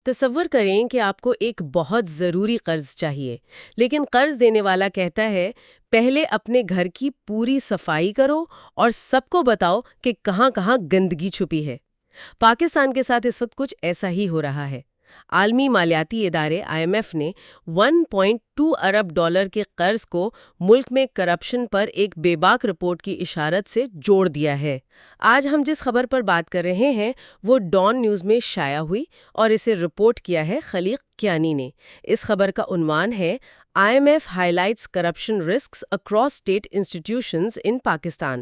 تصور کریں کہ آپ کو ایک بہت ضروری قرض چاہیے، لیکن قرض دینے والا کہتا ہے پہلے اپنے گھر کی پوری صفائی کرو اور سب کو بتاؤ کہ کہاں کہاں گندگی چھپی ہے۔ پاکستان کے ساتھ اس وقت کچھ ایسا ہی ہو رہا ہے۔ عالمی مالیاتی ادارے IMF نے 1.2 ارب ڈالر کے قرض کو ملک میں کرپشن پر ایک بے باک رپورٹ کی اشارت سے جوڑ دیا ہے۔ آج ہم جس خبر پر بات کر رہے ہیں وہ ڈان نیوز میں شائع ہوئی اور اسے رپورٹ کیا ہے خلیق کیانی نے۔ اس خبر کا عنوان ہے IMF highlights corruption risks across state institutions in Pakistan۔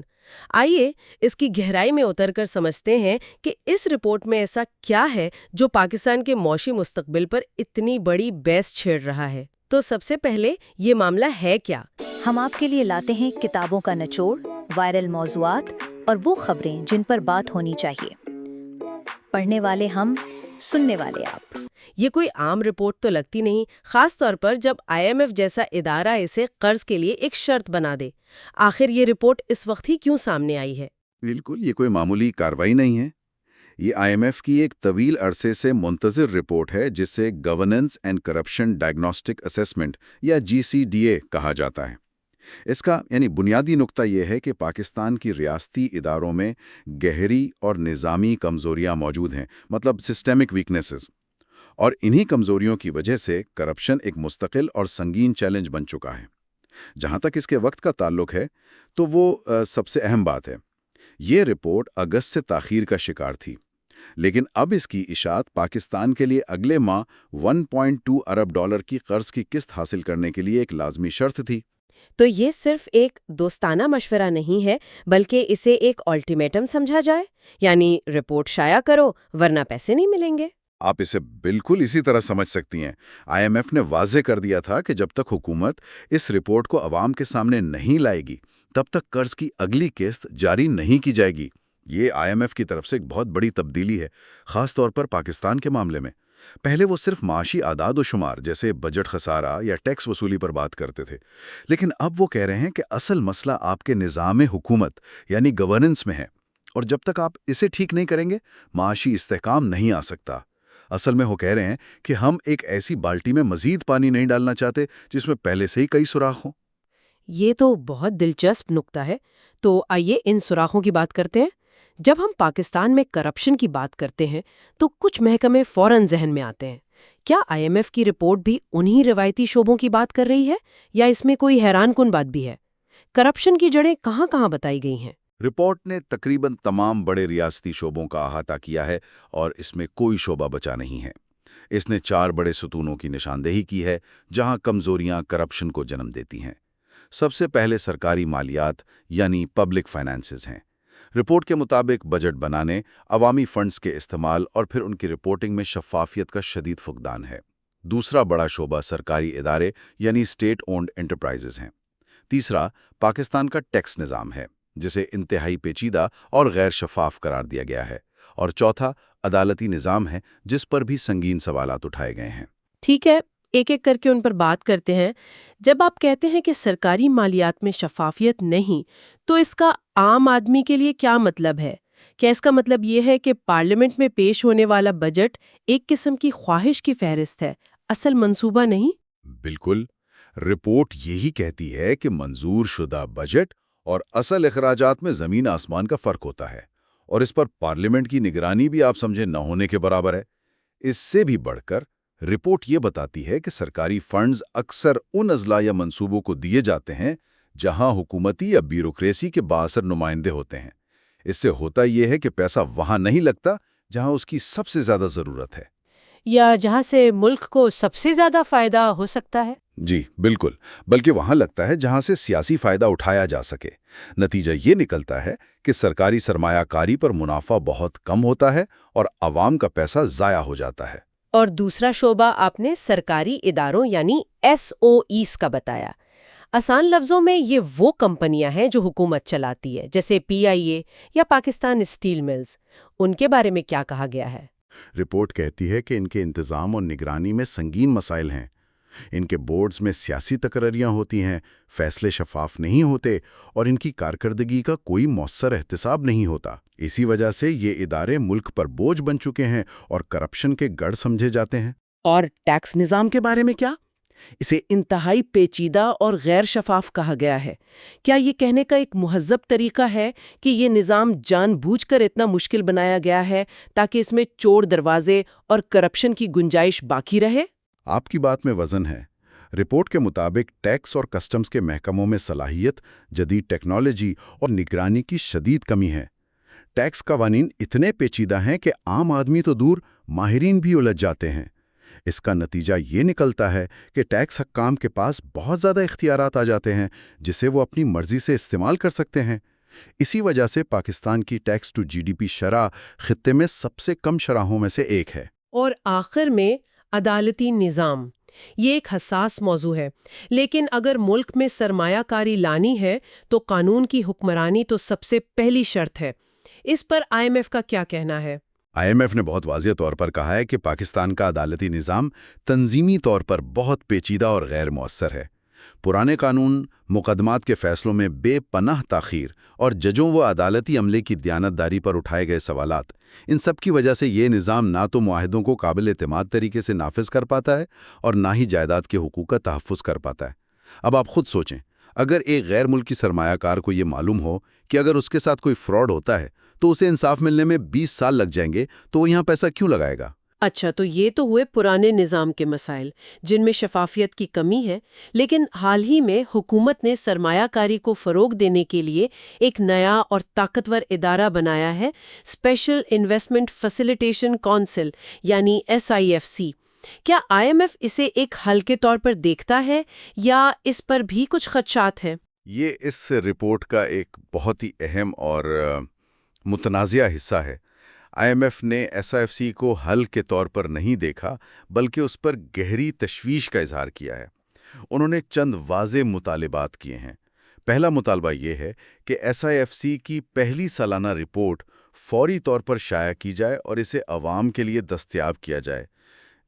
آئیے اس کی گہرائی میں اتر کر سمجھتے ہیں کہ اس رپورٹ میں ایسا کیا ہے جو پاکستان کے معاشی مستقبل پر اتنی بڑی بحث چھیڑ رہا ہے۔ تو سب سے پہلے یہ معاملہ ہے کیا؟ ہم آپ کے لیے لاتے ہیں کتابوں کا نچوڑ، وائرل موضوعات اور وہ خبریں جن پر بات ہونی چاہیے۔ پڑھنے والے ہم، سننے والے آپ۔ یہ کوئی عام رپورٹ تو لگتی نہیں، خاص طور پر جب IMF جیسا ادارہ اسے قرض کے لیے ایک شرط بنا دے۔ آخر یہ رپورٹ اس وقت ہی کیوں سامنے آئی ہے؟ بالکل، یہ کوئی معمولی کارروائی نہیں ہے۔ یہ IMF کی ایک طویل عرصے سے منتظر رپورٹ ہے جسے governance and corruption diagnostic assessment یا GCDA کہا جاتا ہے۔ اس کا بنیادی نقطہ یہ ہے کہ پاکستان کی ریاستی اداروں میں گہری اور نظامی کمزوریاں موجود ہیں، مطلب سسٹمک ویکنیسز، اور انہی کمزوریوں کی وجہ سے کرپشن ایک مستقل اور سنگین چیلنج بن چکا ہے۔ جہاں تک اس کے وقت کا تعلق ہے تو وہ سب سے اہم بات ہے۔ یہ رپورٹ اگست سے تاخیر کا شکار تھی، لیکن اب اس کی اشاعت پاکستان کے لیے اگلے ماہ 1.2 ارب ڈالر کی قرض کی قسط حاصل کرنے کے لیے ایک لازمی شرط تھی۔ تو یہ صرف ایک دوستانہ مشورہ نہیں ہے، بلکہ اسے ایک الٹیمیٹم سمجھا جائے، یعنی رپورٹ شائع کرو ورنہ پیسے نہیں ملیں گے۔ آپ اسے بالکل اسی طرح سمجھ سکتی ہیں۔ IMF نے واضح کر دیا تھا کہ جب تک حکومت اس رپورٹ کو عوام کے سامنے نہیں لائے گی، تب تک قرض کی اگلی قسط جاری نہیں کی جائے گی۔ یہ IMF کی طرف سے ایک بہت بڑی تبدیلی ہے، خاص طور پر پاکستان کے معاملے میں۔ پہلے وہ صرف معاشی اعداد و شمار جیسے بجٹ خسارہ یا ٹیکس وصولی پر بات کرتے تھے، لیکن اب وہ کہہ رہے ہیں کہ اصل مسئلہ آپ کے نظام حکومت یعنی گورننس میں ہے، اور جب تک آپ اسے ٹھیک نہیں کریں گے، معاشی استحکام نہیں آ سکتا۔ اصل میں وہ کہہ رہے ہیں کہ ہم ایک ایسی بالٹی میں مزید پانی نہیں ڈالنا چاہتے جس میں پہلے سے ہی کئی سوراخ ہوں۔ یہ تو بہت دلچسپ نکتہ ہے۔ تو آئیے ان سوراخوں کی بات کرتے ہیں۔ جب ہم پاکستان میں کرپشن کی بات کرتے ہیں تو کچھ محکمے فوراً ذہن میں آتے ہیں۔ کیا IMF کی رپورٹ بھی انہی روایتی شعبوں کی بات کر رہی ہے یا اس میں کوئی حیران کن بات بھی ہے؟ کرپشن کی جڑیں کہاں کہاں بتائی گئی ہیں؟ رپورٹ نے تقریباً تمام بڑے ریاستی شعبوں کا احاطہ کیا ہے اور اس میں کوئی شعبہ بچا نہیں ہے۔ اس نے 4 بڑے ستونوں کی نشاندہی کی ہے جہاں کمزوریاں کرپشن کو جنم دیتی ہیں۔ سب سے پہلے سرکاری مالیات یعنی پبلک فائنانسز ہیں۔ رپورٹ کے مطابق بجٹ بنانے، عوامی فنڈز کے استعمال اور پھر ان کی رپورٹنگ میں شفافیت کا شدید فقدان ہے۔ دوسرا بڑا شعبہ سرکاری ادارے یعنی اسٹیٹ اونڈ انٹرپرائزز ہیں۔ تیسرا پاکستان کا ٹیکس نظام ہے جسے انتہائی پیچیدہ اور غیر شفاف قرار دیا گیا ہے، اور چوتھا عدالتی نظام ہے جس پر بھی سنگین سوالات اٹھائے گئے ہیں۔ ٹھیک ہے، ایک ایک کر کے ان پر بات کرتے ہیں۔ جب آپ کہتے ہیں کہ سرکاری مالیات میں شفافیت نہیں، تو اس کا عام آدمی کے لیے کیا مطلب ہے؟ کیا اس کا مطلب یہ ہے کہ پارلیمنٹ میں پیش ہونے والا بجٹ ایک قسم کی خواہش کی فہرست ہے، اصل منصوبہ نہیں؟ بالکل، رپورٹ یہی کہتی ہے کہ منظور شدہ بجٹ اور اصل اخراجات میں زمین آسمان کا فرق ہوتا ہے، اور اس پر پارلیمنٹ کی نگرانی بھی آپ سمجھے نہ ہونے کے برابر ہے۔ اس سے بھی بڑھ کر رپورٹ یہ بتاتی ہے کہ سرکاری فنڈز اکثر ان اضلاع یا منصوبوں کو دیے جاتے ہیں جہاں حکومتی یا بیوروکریسی کے بااثر نمائندے ہوتے ہیں۔ اس سے ہوتا یہ ہے کہ پیسہ وہاں نہیں لگتا جہاں اس کی سب سے زیادہ ضرورت ہے، یا جہاں سے ملک کو سب سے زیادہ فائدہ ہو سکتا ہے؟ جی بالکل، بلکہ وہاں لگتا ہے جہاں سے سیاسی فائدہ اٹھایا جا سکے۔ نتیجہ یہ نکلتا ہے کہ سرکاری سرمایہ کاری پر منافع بہت کم ہوتا ہے اور عوام کا پیسہ ضائع ہو جاتا ہے۔ اور دوسرا شعبہ آپ نے سرکاری اداروں یعنی SOEs کا بتایا۔ آسان لفظوں میں یہ وہ کمپنیاں ہیں جو حکومت چلاتی ہے، جیسے PIA یا پاکستان اسٹیل ملز۔ ان کے بارے میں کیا کہا گیا ہے؟ رپورٹ کہتی ہے کہ ان کے انتظام اور نگرانی میں سنگین مسائل ہیں۔ ان کے بورڈز میں سیاسی تقرریاں ہوتی ہیں، فیصلے شفاف نہیں ہوتے اور ان کی کارکردگی کا کوئی مؤثر احتساب نہیں ہوتا۔ اسی وجہ سے یہ ادارے ملک پر بوجھ بن چکے ہیں اور کرپشن کے گڑھ سمجھے جاتے ہیں۔ اور ٹیکس نظام کے بارے میں کیا؟ اسے انتہائی پیچیدہ اور غیر شفاف کہا گیا ہے۔ کیا یہ کہنے کا ایک مہذب طریقہ ہے کہ یہ نظام جان بوجھ کر اتنا مشکل بنایا گیا ہے تاکہ اس میں چور دروازے اور کرپشن کی گنجائش باقی رہے؟ آپ کی بات میں وزن ہے۔ رپورٹ کے مطابق ٹیکس اور کسٹمز کے محکموں میں صلاحیت، جدید ٹیکنالوجی اور نگرانی کی شدید کمی ہے۔ ٹیکس قوانین اتنے پیچیدہ ہیں کہ عام آدمی تو دور، ماہرین بھی الجھ جاتے ہیں۔ اس کا نتیجہ یہ نکلتا ہے کہ ٹیکس حکام کے پاس بہت زیادہ اختیارات آ جاتے ہیں جسے وہ اپنی مرضی سے استعمال کر سکتے ہیں۔ اسی وجہ سے پاکستان کی tax to G D P شرح خطے میں سب سے کم شرحوں میں سے ایک ہے۔ اور آخر میں عدالتی نظام، یہ ایک حساس موضوع ہے، لیکن اگر ملک میں سرمایہ کاری لانی ہے تو قانون کی حکمرانی تو سب سے پہلی شرط ہے۔ اس پر آئی ایم ایف کا کیا کہنا ہے؟ آئی ایم ایف نے بہت واضح طور پر کہا ہے کہ پاکستان کا عدالتی نظام تنظیمی طور پر بہت پیچیدہ اور غیر مؤثر ہے۔ پرانے قانون، مقدمات کے فیصلوں میں بے پناہ تاخیر اور ججوں و عدالتی عملے کی دیانتداری پر اٹھائے گئے سوالات، ان سب کی وجہ سے یہ نظام نہ تو معاہدوں کو قابل اعتماد طریقے سے نافذ کر پاتا ہے اور نہ ہی جائیداد کے حقوق کا تحفظ کر پاتا ہے۔ اب آپ خود سوچیں، اگر ایک غیر ملکی سرمایہ کار کو یہ معلوم ہو کہ اگر اس کے ساتھ کوئی فراڈ ہوتا ہے تو اسے انصاف ملنے میں 20 سال لگ جائیں گے، تو وہ یہاں پیسہ کیوں لگائے گا؟ اچھا، تو یہ تو ہوئے پرانے نظام کے مسائل جن میں شفافیت کی کمی ہے، لیکن حال ہی میں حکومت نے سرمایہ کاری کو فروغ دینے کے لیے ایک نیا اور طاقتور ادارہ بنایا ہے، اسپیشل انویسٹمنٹ فیسیلیٹیشن کونسل یعنی SIFC۔ کیا آئی ایم ایف اسے ایک حل کے طور پر دیکھتا ہے یا اس پر بھی کچھ خدشات ہیں؟ یہ اس رپورٹ کا ایک بہت ہی اہم اور متنازعہ حصہ ہے۔ آئی ایم ایف نے SIFC کو حل کے طور پر نہیں دیکھا، بلکہ اس پر گہری تشویش کا اظہار کیا ہے۔ انہوں نے چند واضح مطالبات کیے ہیں۔ پہلا مطالبہ یہ ہے کہ SIFC کی پہلی سالانہ رپورٹ فوری طور پر شائع کی جائے اور اسے عوام کے لیے دستیاب کیا جائے۔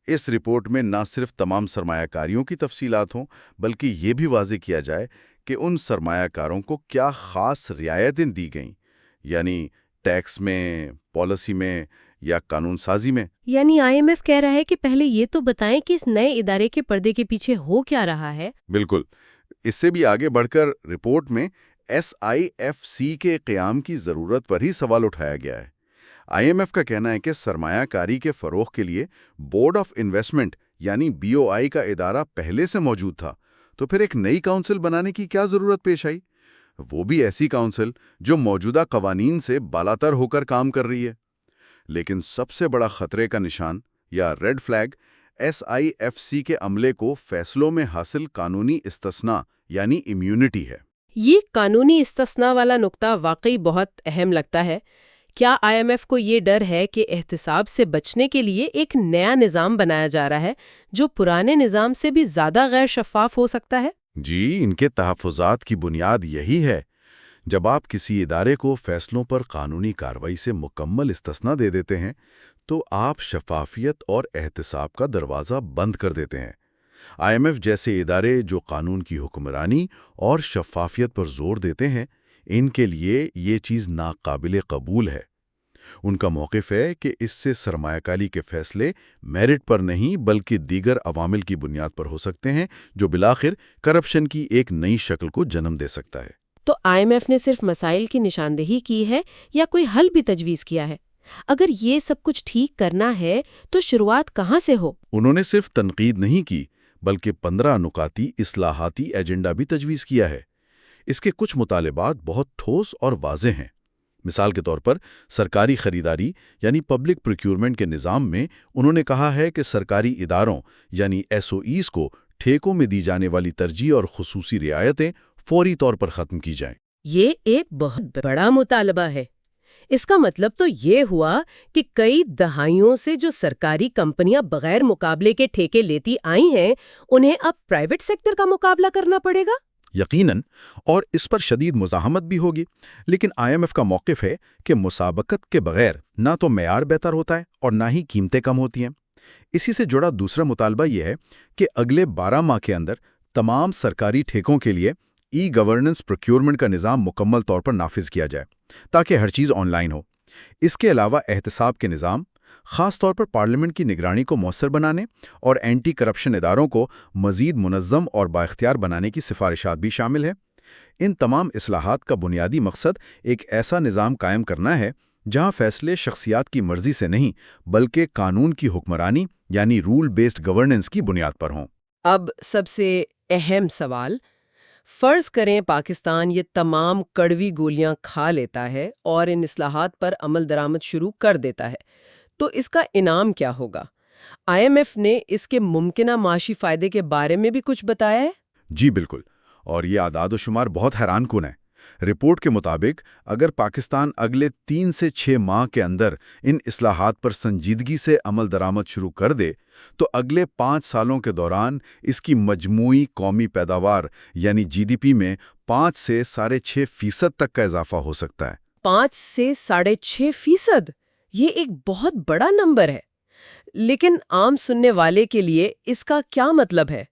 اس رپورٹ میں نہ صرف تمام سرمایہ کاریوں کی تفصیلات ہوں، بلکہ یہ بھی واضح کیا جائے کہ ان سرمایہ کاروں کو کیا خاص رعایتیں دی گئیں، یعنی ٹیکس میں، پالیسی میں یا قانون سازی میں۔ یعنی آئی ایم ایف کہہ رہا ہے کہ پہلے یہ تو بتائیں کہ اس نئے ادارے کے پردے کے پیچھے ہو کیا رہا ہے۔ بالکل، اس سے بھی آگے بڑھ کر رپورٹ میں SIFC کے قیام کی ضرورت پر ہی سوال اٹھایا گیا ہے۔ آئی ایم ایف کا کہنا ہے کہ سرمایہ کاری کے فروغ کے لیے بورڈ آف انویسٹمنٹ یعنی BOI کا ادارہ پہلے سے موجود تھا، تو پھر ایک نئی کونسل بنانے کی کیا ضرورت پیش آئی؟ وہ بھی ایسی کونسل جو موجودہ قوانین سے بالاتر ہو کر کام کر رہی ہے۔ لیکن سب سے بڑا خطرے کا نشان یا ریڈ فلیگ SIFC کے عملے کو فیصلوں میں حاصل قانونی استثناء یعنی امیونٹی ہے۔ یہ قانونی استثناء والا نقطہ واقعی بہت اہم لگتا ہے۔ کیا آئی ایم ایف کو یہ ڈر ہے کہ احتساب سے بچنے کے لیے ایک نیا نظام بنایا جا رہا ہے جو پرانے نظام سے بھی زیادہ غیر شفاف ہو سکتا ہے؟ جی، ان کے تحفظات کی بنیاد یہی ہے۔ جب آپ کسی ادارے کو فیصلوں پر قانونی کارروائی سے مکمل استثناء دے دیتے ہیں تو آپ شفافیت اور احتساب کا دروازہ بند کر دیتے ہیں۔ آئی ایم ایف جیسے ادارے جو قانون کی حکمرانی اور شفافیت پر زور دیتے ہیں، ان کے لیے یہ چیز ناقابل قبول ہے۔ ان کا موقف ہے کہ اس سے سرمایہ کاری کے فیصلے میرٹ پر نہیں بلکہ دیگر عوامل کی بنیاد پر ہو سکتے ہیں، جو بالآخر کرپشن کی ایک نئی شکل کو جنم دے سکتا ہے۔ تو آئی ایم ایف نے صرف مسائل کی نشاندہی کی ہے یا کوئی حل بھی تجویز کیا ہے؟ اگر یہ سب کچھ ٹھیک کرنا ہے تو شروعات کہاں سے ہو؟ انہوں نے صرف تنقید نہیں کی بلکہ 15 نکاتی اصلاحاتی ایجنڈا بھی تجویز کیا ہے۔ اس کے کچھ مطالبات بہت ٹھوس اور واضح ہیں۔ مثال کے طور پر سرکاری خریداری یعنی پبلک پروکیورمنٹ کے نظام میں انہوں نے کہا ہے کہ سرکاری اداروں یعنی SOEs کو ٹھیکوں میں دی جانے والی ترجیح اور خصوصی رعایتیں فوری طور پر ختم کی جائیں۔ یہ ایک بہت بڑا مطالبہ ہے۔ اس کا مطلب تو یہ ہوا کہ کئی دہائیوں سے جو سرکاری کمپنیاں بغیر مقابلے کے ٹھیکے لیتی آئی ہیں، انہیں اب پرائیویٹ سیکٹر کا مقابلہ کرنا پڑے گا؟ یقیناً، اور اس پر شدید مزاحمت بھی ہوگی، لیکن آئی ایم ایف کا موقف ہے کہ مسابقت کے بغیر نہ تو معیار بہتر ہوتا ہے اور نہ ہی قیمتیں کم ہوتی ہیں۔ اسی سے جڑا دوسرا مطالبہ یہ ہے کہ اگلے 12 ماہ کے اندر تمام سرکاری ٹھیکوں کے لیے ای گورننس پروکیورمنٹ کا نظام مکمل طور پر نافذ کیا جائے تاکہ ہر چیز آن لائن ہو۔ اس کے علاوہ احتساب کے نظام، خاص طور پر پارلیمنٹ کی نگرانی کو مؤثر بنانے اور اینٹی کرپشن اداروں کو مزید منظم اور بااختیار بنانے کی سفارشات بھی شامل ہیں۔ ان تمام اصلاحات کا بنیادی مقصد ایک ایسا نظام قائم کرنا ہے جہاں فیصلے شخصیات کی مرضی سے نہیں بلکہ قانون کی حکمرانی یعنی رول بیسڈ گورننس کی بنیاد پر ہوں۔ اب سب سے اہم سوال، فرض کریں پاکستان یہ تمام کڑوی گولیاں کھا لیتا ہے اور ان اصلاحات پر عمل درآمد شروع کر دیتا ہے، تو اس کا انعام کیا ہوگا؟ IMF نے اس کے ممکنہ معاشی فائدے کے بارے میں بھی کچھ بتایا ہے؟ جی بالکل، اور یہ اعداد و شمار بہت حیران کن ہے۔ رپورٹ کے مطابق اگر پاکستان اگلے 3 سے 6 ماہ کے اندر ان اصلاحات پر سنجیدگی سے عمل درآمد شروع کر دے تو اگلے 5 سالوں کے دوران اس کی مجموعی قومی پیداوار یعنی GDP میں 5 سے 6.5% تک کا اضافہ ہو سکتا ہے۔ 5 سے 6.5%؟ یہ ایک بہت بڑا نمبر ہے، لیکن عام سننے والے کے لیے اس کا کیا مطلب ہے؟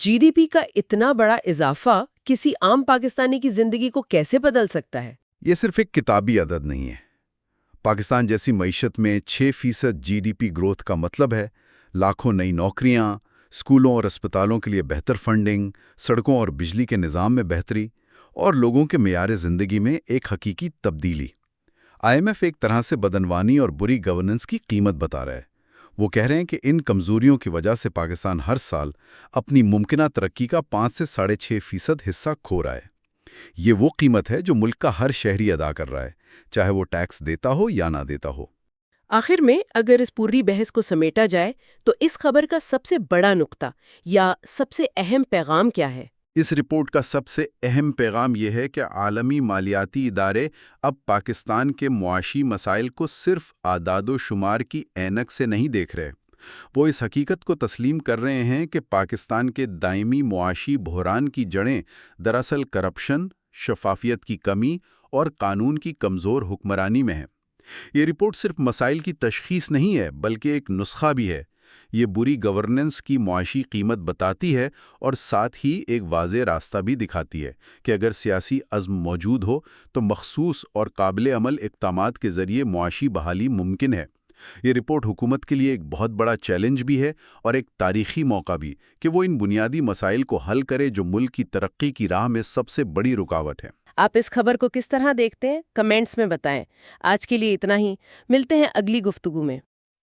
GDP کا اتنا بڑا اضافہ کسی عام پاکستانی کی زندگی کو کیسے بدل سکتا ہے؟ یہ صرف ایک کتابی عدد نہیں ہے۔ پاکستان جیسی معیشت میں 6% GDP گروتھ کا مطلب ہے لاکھوں نئی نوکریاں، اسکولوں اور اسپتالوں کے لیے بہتر فنڈنگ، سڑکوں اور بجلی کے نظام میں بہتری، اور لوگوں کے معیار زندگی میں ایک حقیقی تبدیلی۔ IMF ایک طرح سے بدعنوانی اور بری گورننس کی قیمت بتا رہا ہے۔ وہ کہہ رہے ہیں کہ ان کمزوریوں کی وجہ سے پاکستان ہر سال اپنی ممکنہ ترقی کا 5 سے 6.5% حصہ کھو رہا ہے۔ یہ وہ قیمت ہے جو ملک کا ہر شہری ادا کر رہا ہے، چاہے وہ ٹیکس دیتا ہو یا نہ دیتا ہو۔ آخر میں اگر اس پوری بحث کو سمیٹا جائے تو اس خبر کا سب سے بڑا نقطہ یا سب سے اہم پیغام کیا ہے؟ اس رپورٹ کا سب سے اہم پیغام یہ ہے کہ عالمی مالیاتی ادارے اب پاکستان کے معاشی مسائل کو صرف اعداد و شمار کی اینک سے نہیں دیکھ رہے۔ وہ اس حقیقت کو تسلیم کر رہے ہیں کہ پاکستان کے دائمی معاشی بحران کی جڑیں دراصل کرپشن، شفافیت کی کمی اور قانون کی کمزور حکمرانی میں ہیں۔ یہ رپورٹ صرف مسائل کی تشخیص نہیں ہے بلکہ ایک نسخہ بھی ہے۔ یہ بری گورننس کی معاشی قیمت بتاتی ہے اور ساتھ ہی ایک واضح راستہ بھی دکھاتی ہے کہ اگر سیاسی عزم موجود ہو تو مخصوص اور قابل عمل اقدامات کے ذریعے معاشی بحالی ممکن ہے۔ یہ رپورٹ حکومت کے لیے ایک بہت بڑا چیلنج بھی ہے اور ایک تاریخی موقع بھی کہ وہ ان بنیادی مسائل کو حل کرے جو ملک کی ترقی کی راہ میں سب سے بڑی رکاوٹ ہے۔ آپ اس خبر کو کس طرح دیکھتے ہیں؟ کمنٹس میں بتائیں۔ آج کے لیے اتنا ہی، ملتے ہیں اگلی گفتگو میں۔